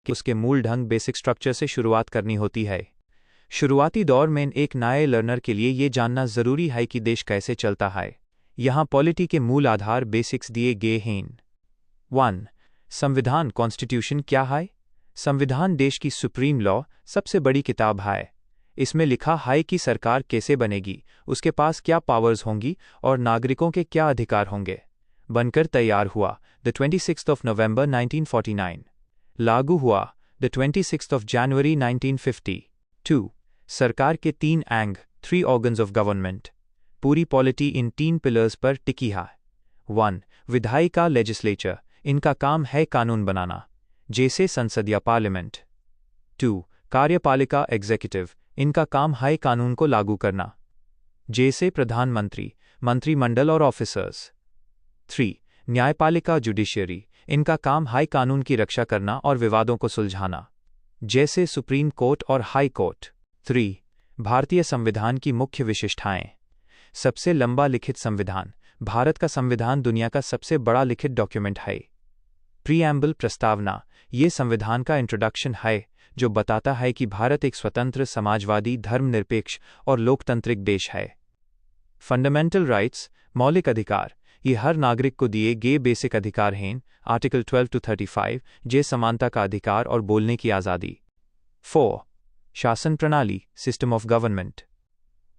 कि उसके मूल ढंग बेसिक स्ट्रक्चर से शुरुआत करनी होती है। शुरुआती दौर में एक नए लर्नर के लिए ये जानना ज़रूरी है कि देश कैसे चलता है। यहाँ पॉलिटी के मूल आधार बेसिक्स दिए गए हैं। 1. संविधान कॉन्स्टिट्यूशन क्या है? संविधान देश की सुप्रीम लॉ, सबसे बड़ी किताब है। इसमें लिखा है कि सरकार कैसे बनेगी, उसके पास क्या पावर्स होंगी और नागरिकों के क्या अधिकार होंगे। बनकर तैयार हुआ द 26 नवंबर 1949, लागू हुआ द 26 जनवरी 1950। 2. सरकार के 3 अंग, 3 ऑर्गन्स ऑफ गवर्नमेंट। पूरी पॉलिटी इन 3 पिलर्स पर टिकी है। 1. विधायिका लेजिस्लेचर, इनका काम है कानून बनाना, जैसे संसद या पार्लियामेंट। 2. कार्यपालिका एग्जीक्यूटिव, इनका काम है कानून को लागू करना, जैसे प्रधानमंत्री, मंत्रिमंडल और ऑफिसर्स। 3. न्यायपालिका जुडिशियरी, इनका काम है कानून की रक्षा करना और विवादों को सुलझाना, जैसे सुप्रीम कोर्ट और हाई कोर्ट। 3. भारतीय संविधान की मुख्य विशिष्टताएं। सबसे लंबा लिखित संविधान। भारत का संविधान दुनिया का सबसे बड़ा लिखित डॉक्यूमेंट है। प्रीएम्बल प्रस्तावना, ये संविधान का इंट्रोडक्शन है जो बताता है कि भारत एक स्वतंत्र, समाजवादी, धर्मनिरपेक्ष और लोकतांत्रिक देश है। फंडामेंटल राइट्स, मौलिक अधिकार, ये हर नागरिक को दिए गए बेसिक अधिकार हैं। आर्टिकल 12 to 35, जे समानता का अधिकार और बोलने की आज़ादी। 4. शासन प्रणाली, system of government.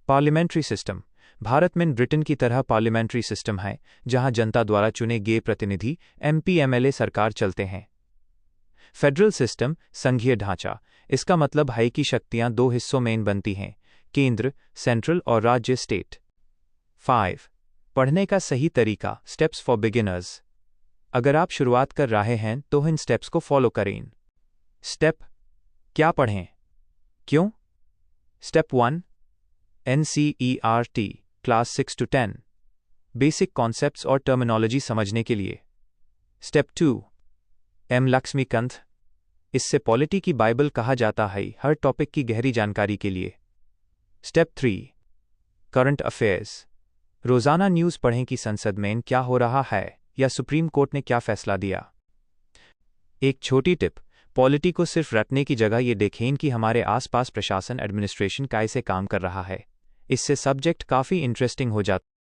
Parliamentary system, Bharat में ब्रिटेन की तरह पार्लियामेंट्री सिस्टम है जहां जनता द्वारा चुने गए प्रतिनिधि MP MLA सरकार चलते हैं। फेडरल सिस्टम, संघीय ढांचा, इसका मतलब है कि शक्तियां 2 हिस्सों में बनती हैं, केंद्र सेंट्रल और राज्य स्टेट। 5. पढ़ने का सही तरीका, स्टेप्स फॉर बिगिनर्स। अगर आप शुरुआत कर रहे हैं तो इन स्टेप्स को फॉलो करें। स्टेप, क्या पढ़ें, क्यों? Step 1. NCERT, class 6 to 10, basic concepts और टर्मिनोलॉजी समझने के लिए। स्टेप 2. M. लक्ष्मीकांत, इससे पॉलिटी की बाइबल कहा जाता है, हर टॉपिक की गहरी जानकारी के लिए। स्टेप 3. करंट अफेयर्स, रोज़ाना न्यूज़ पढ़ें कि संसद में क्या हो रहा है या सुप्रीम कोर्ट ने क्या फैसला दिया। एक छोटी टिप, पॉलिटी को सिर्फ रटने की जगह ये देखें कि हमारे आसपास प्रशासन, एडमिनिस्ट्रेशन कैसे काम कर रहा है। इससे सब्जेक्ट काफ़ी इंटरेस्टिंग हो जाता है।